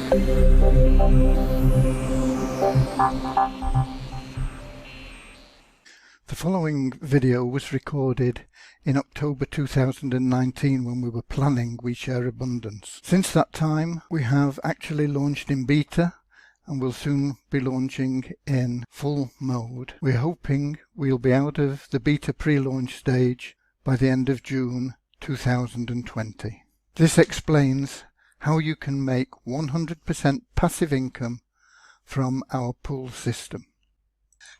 The following video was recorded in October 2019 when we were planning We Share Abundance. Since that time we have actually launched in beta and will soon be launching in full mode. We're hoping we'll be out of the beta pre-launch stage by the end of June 2020. This explains how you can make 100% passive income from our pool system.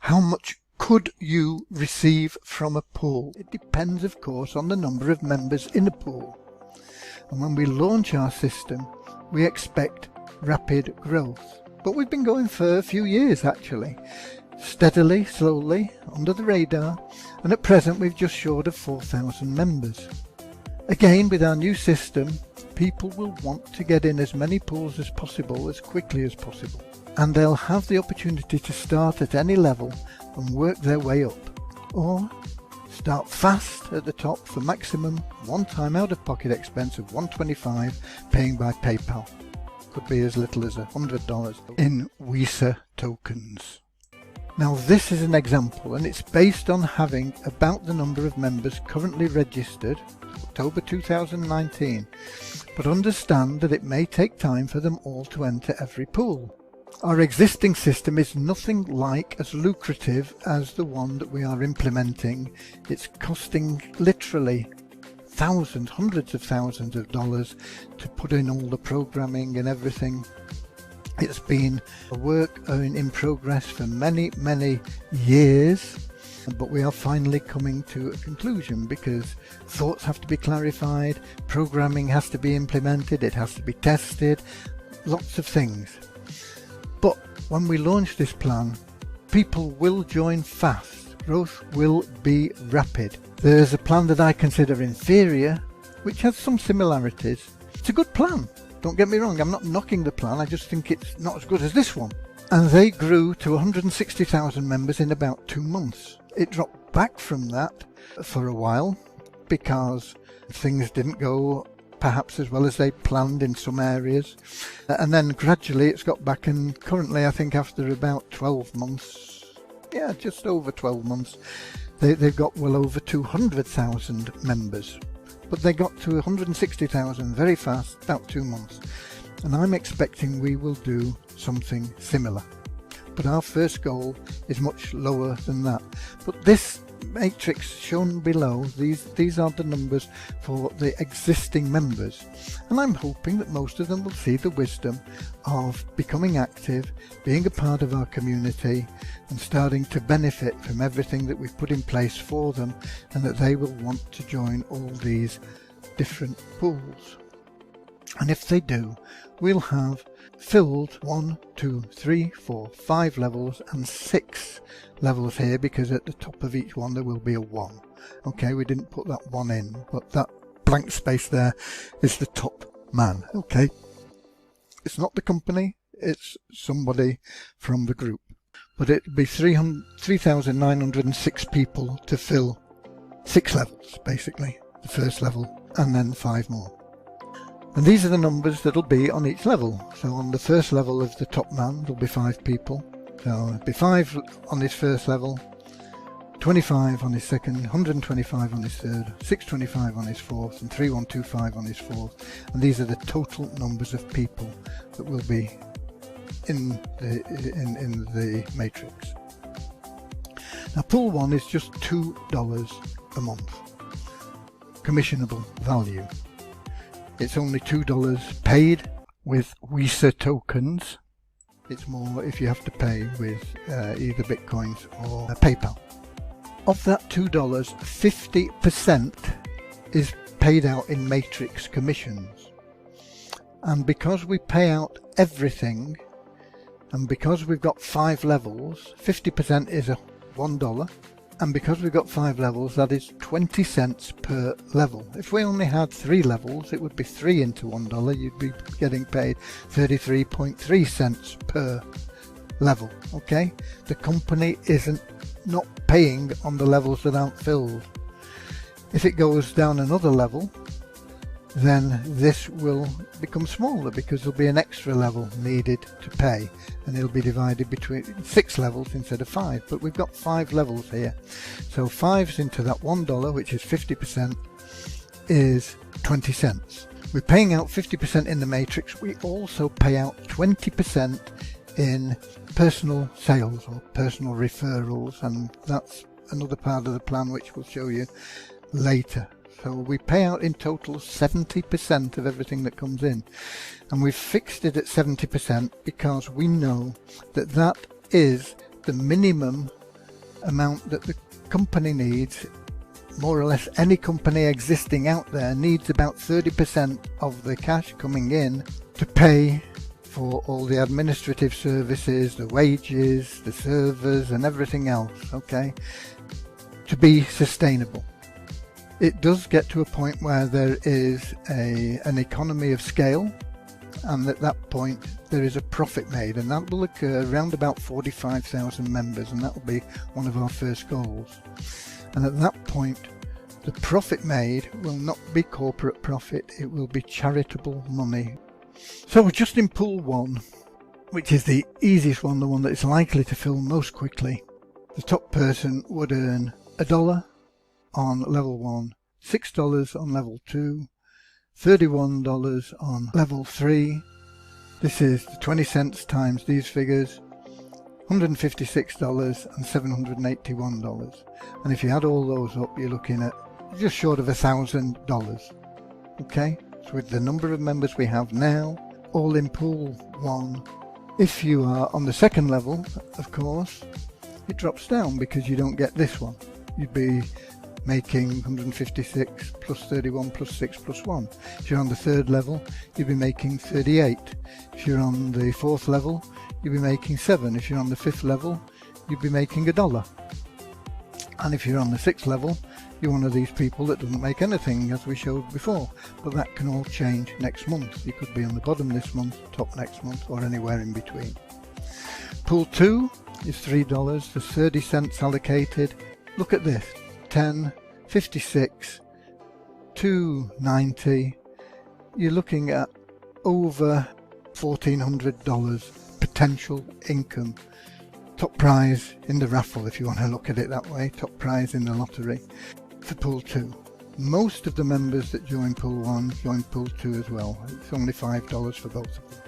How much could you receive from a pool? It depends, of course, on the number of members in a pool. And when we launch our system, we expect rapid growth. But we've been going for a few years actually, steadily, slowly, under the radar, and at present we've just short of 4,000 members. Again, with our new system, people will want to get in as many pools as possible, as quickly as possible. And they'll have the opportunity to start at any level and work their way up. Or start fast at the top for maximum one-time out-of-pocket expense of $125, paying by PayPal. Could be as little as $100 in WISA tokens. Now this is an example, and it's based on having about the number of members currently registered, October 2019, but understand that it may take time for them all to enter every pool. Our existing system is nothing like as lucrative as the one that we are implementing. It's costing literally thousands, hundreds of thousands of dollars to put in all the programming and everything. It's been a work in progress for many years, but we are finally coming to a conclusion because thoughts have to be clarified, programming has to be implemented, it has to be tested, lots of things. But when we launch this plan, people will join fast. Growth will be rapid. There's a plan that I consider inferior, which has some similarities. It's a good plan. Don't get me wrong, I'm not knocking the plan, I just think it's not as good as this one. And they grew to 160,000 members in about 2 months. It dropped back from that for a while because things didn't go perhaps as well as they planned in some areas, and then gradually it's got back, and currently I think after about 12 months, yeah, just over 12 months, they've got well over 200,000 members, but they got to 160,000 very fast, about 2 months, and I'm expecting we will do something similar. But our first goal is much lower than that. But this matrix shown below, these are the numbers for the existing members, and I'm hoping that most of them will see the wisdom of becoming active, being a part of our community, and starting to benefit from everything that we've put in place for them, and that they will want to join all these different pools. And if they do, we'll have filled 1, 2, 3, 4, 5 levels and 6 levels here, because at the top of each one there will be a 1. Okay, we didn't put that 1 in, but that blank space there is the top man. Okay, it's not the company, it's somebody from the group, but it'll be 3,906 people to fill 6 levels, basically the first level and then 5 more. And these are the numbers that'll be on each level. So on the first level of the top man, there'll be 5 people. So it'll be 5 on his first level, 25 on his second, 125 on his third, 625 on his fourth, and 3125 on his fourth. And these are the total numbers of people that will be in the matrix. Now pool 1 is just $2 a month, commissionable value. It's only $2 paid with WISA tokens. It's more if you have to pay with either Bitcoins or PayPal. Of that $2, 50% is paid out in matrix commissions. And because we pay out everything, and because we've got 5 levels, 50% is $1. And because we've got 5 levels, that is 20 cents per level. If we only had 3 levels, it would be 3 into $1. You'd be getting paid 33.3 cents per level. Okay, the company isn't not paying on the levels that aren't filled. If it goes down another level, then this will become smaller because there'll be an extra level needed to pay, and it'll be divided between 6 levels instead of 5. But we've got 5 levels here, so 5's into that $1, which is 50%, is 20 cents. We're paying out 50% in the matrix. We also pay out 20% in personal sales or personal referrals, and that's another part of the plan which we'll show you later. So we pay out in total 70% of everything that comes in, and we've fixed it at 70% because we know that that is the minimum amount that the company needs. More or less any company existing out there needs about 30% of the cash coming in to pay for all the administrative services, the wages, the servers and everything else, okay, to be sustainable. It does get to a point where there is an economy of scale, and at that point there is a profit made, and that will occur around about 45,000 members, and that will be one of our first goals. And at that point the profit made will not be corporate profit, it will be charitable money. So we're just in pool 1, which is the easiest one, the one that is likely to fill most quickly. The top person would earn $1 on level 1, $6 on level 2, $31 on level 3. This is the 20 cents times these figures, $156 and $781. And if you add all those up, you're looking at just short of $1,000. Okay, so with the number of members we have now, all in pool 1. If you are on the second level, of course, it drops down because you don't get this one. You'd be making 156 plus 31 plus 6 plus 1. If you're on the third level, you'd be making 38. If you're on the fourth level, you'd be making 7. If you're on the fifth level, you'd be making $1. And if you're on the sixth level, you're one of these people that doesn't make anything, as we showed before. But that can all change next month. You could be on the bottom this month, top next month, or anywhere in between. Pool 2 is $3. There's 30 cents allocated. Look at this. 10, 56, 290. You're looking at over $1,400 potential income. Top prize in the raffle, if you want to look at it that way. Top prize in the lottery for pool 2. Most of the members that join pool 1 join pool 2 as well. It's only $5 for both of them.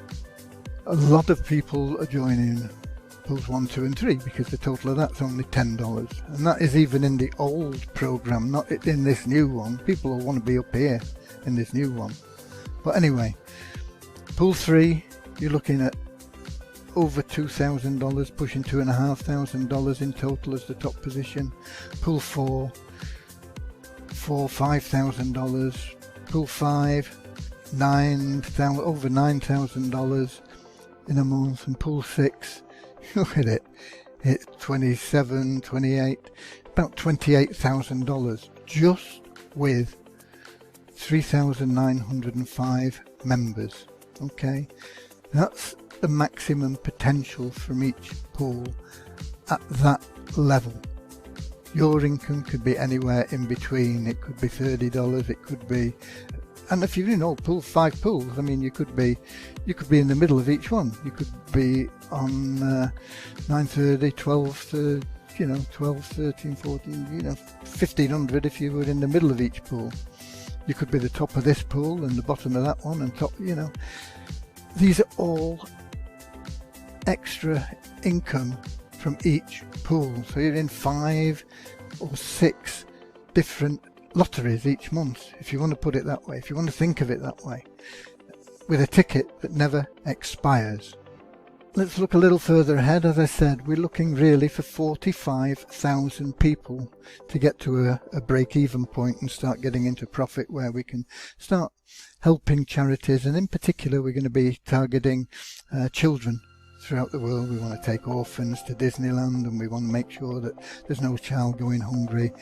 A lot of people are joining pools 1, 2 and 3 because the total of that's only $10, and that is even in the old program, not in this new one. People will want to be up here in this new one. But anyway, pool 3, you're looking at over $2,000, pushing $2,500 in total as the top position. Pool 4, $5,000. Pool 5, over $9,000 in a month. And pool 6, look at it, it's 27, 28, about $28,000 just with 3,905 members. Okay, that's the maximum potential from each pool at that level. Your income could be anywhere in between. It could be $30, it could be, and if you're in all 5 pools, I mean, you could be in the middle of each one. You could be on 930, 12, 12, 13, 14, $1,500 if you were in the middle of each pool. You could be the top of this pool and the bottom of that one and top, These are all extra income from each pool. So you're in 5 or 6 different lotteries each month, if you want to put it that way, if you want to think of it that way, with a ticket that never expires. Let's look a little further ahead. As I said, we're looking really for 45,000 people to get to a break-even point and start getting into profit, where we can start helping charities, and in particular we're going to be targeting children throughout the world. We want to take orphans to Disneyland, and we want to make sure that there's no child going hungry,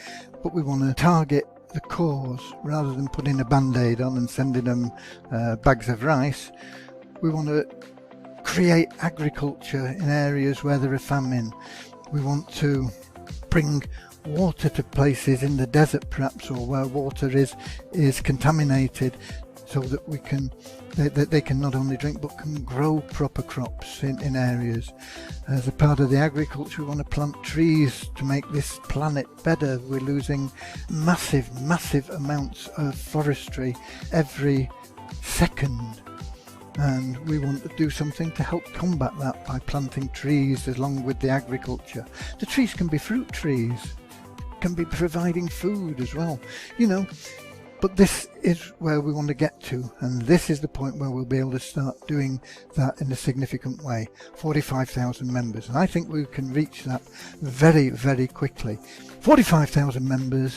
but we want to target the cause rather than putting a band-aid on and sending them bags of rice. We want to create agriculture in areas where there are famine. We want to bring water to places in the desert perhaps, or where water is contaminated, so that we can they can not only drink but can grow proper crops in areas. As a part of the agriculture, we want to plant trees to make this planet better. We're losing massive amounts of forestry every second, and we want to do something to help combat that by planting trees along with the agriculture. The trees can be fruit trees, can be providing food as well, you know. But this is where we want to get to, and this is the point where we'll be able to start doing that in a significant way. 45,000 members, and I think we can reach that very quickly. 45,000 members.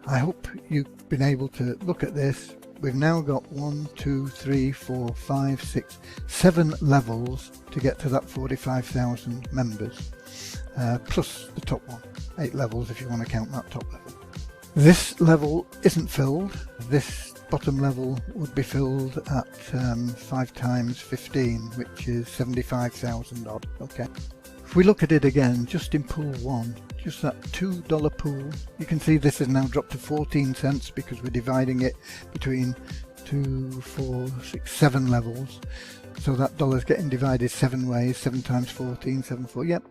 I hope you've been able to look at this. We've now got 1, 2, 3, 4, 5, 6, 7 levels to get to that 45,000 members, plus the top one. 8 levels if you want to count that top level. This level isn't filled. This bottom level would be filled at 5 times 15, which is 75,000 odd. Okay. If we look at it again, just in pool 1, just that $2 pool, you can see this has now dropped to 14 cents because we're dividing it between 2, 4, 6, 7 levels. So that dollar's getting divided 7 ways. 7 times 14, 74. Yep.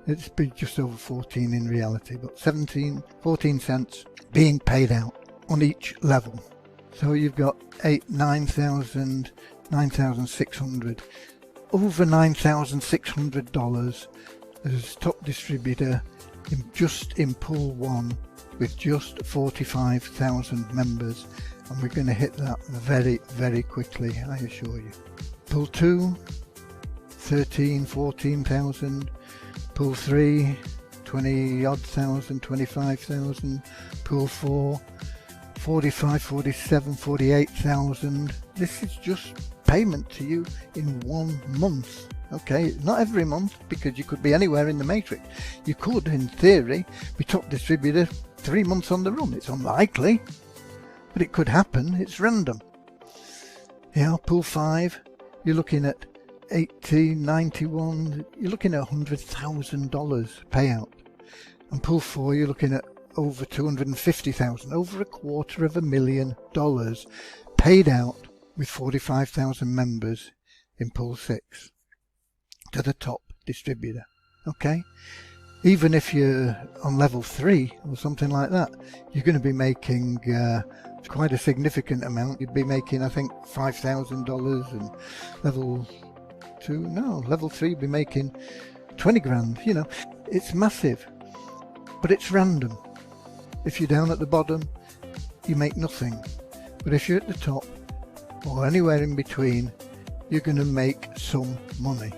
It's been just over 14 in reality, but 14 cents being paid out on each level. So you've got 9,000, 9,600, over $9,600 as top distributor just in pool 1 with just 45,000 members, and we're going to hit that very quickly, I assure you. Pool 2, 13, 14,000. Pool 3, 20 odd thousand, 25,000. Pool 4, 45, 47, 48,000. This is just payment to you in 1 month. Okay, not every month, because you could be anywhere in the matrix. You could, in theory, be top distributor 3 months on the run. It's unlikely, but it could happen. It's random. Yeah, pool 5, you're looking at 80, 91, you're looking at $100,000 payout. And pool 4, you're looking at over 250,000, over $250,000 paid out with 45,000 members in pool 6 to the top distributor. Okay, even if you're on level 3 or something like that, you're going to be making quite a significant amount. You'd be making, I think, $5,000, and level 3 you'd be making 20 grand. You know, it's massive, but it's random. If you're down at the bottom, you make nothing, but if you're at the top or anywhere in between, you're going to make some money.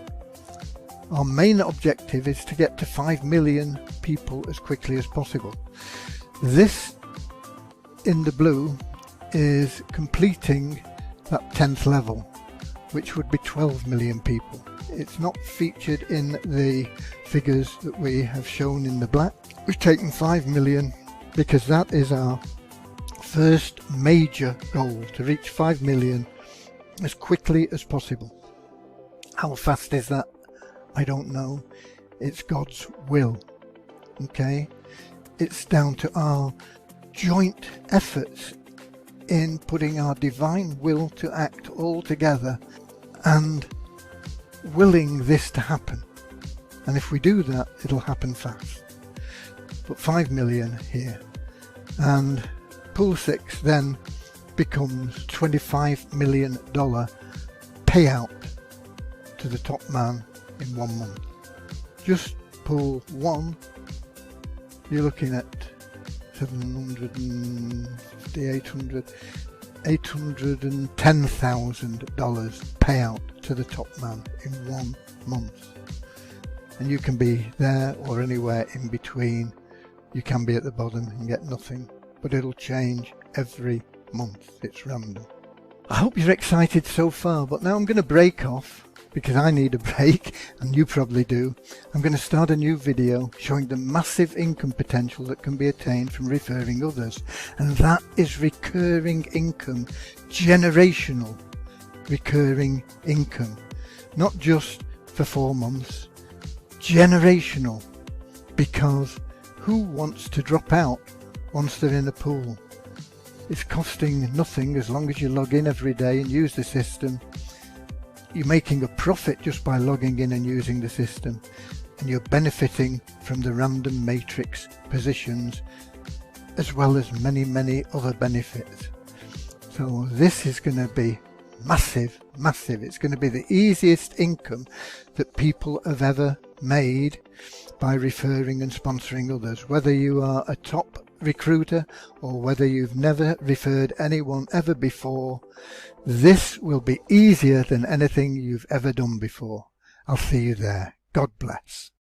Our main objective is to get to 5 million people as quickly as possible. This in the blue is completing that 10th level, which would be 12 million people. It's not featured in the figures that we have shown in the black. We've taken 5 million because that is our first major goal, to reach 5 million as quickly as possible. How fast is that? I don't know. It's God's will. Okay? It's down to our joint efforts in putting our divine will to act all together and willing this to happen. And if we do that, it'll happen fast. But 5 million here. And pool 6 then becomes $25 million payout to the top man in 1 month. Just pool 1, you're looking at $810,000 payout to the top man in 1 month. And you can be there or anywhere in between. You can be at the bottom and get nothing, but it'll change every month. It's random. I hope you're excited so far, but now I'm going to break off because I need a break, and you probably do. I'm going to start a new video showing the massive income potential that can be attained from referring others, and that is recurring income, generational recurring income, not just for 4 months, generational, because who wants to drop out once they're in a pool? It's costing nothing as long as you log in every day and use the system. You're making a profit just by logging in and using the system, and you're benefiting from the random matrix positions as well as many other benefits. So this is going to be massive. It's going to be the easiest income that people have ever made by referring and sponsoring others. Whether you are a top recruiter or whether you've never referred anyone ever before, this will be easier than anything you've ever done before. I'll see you there. God bless.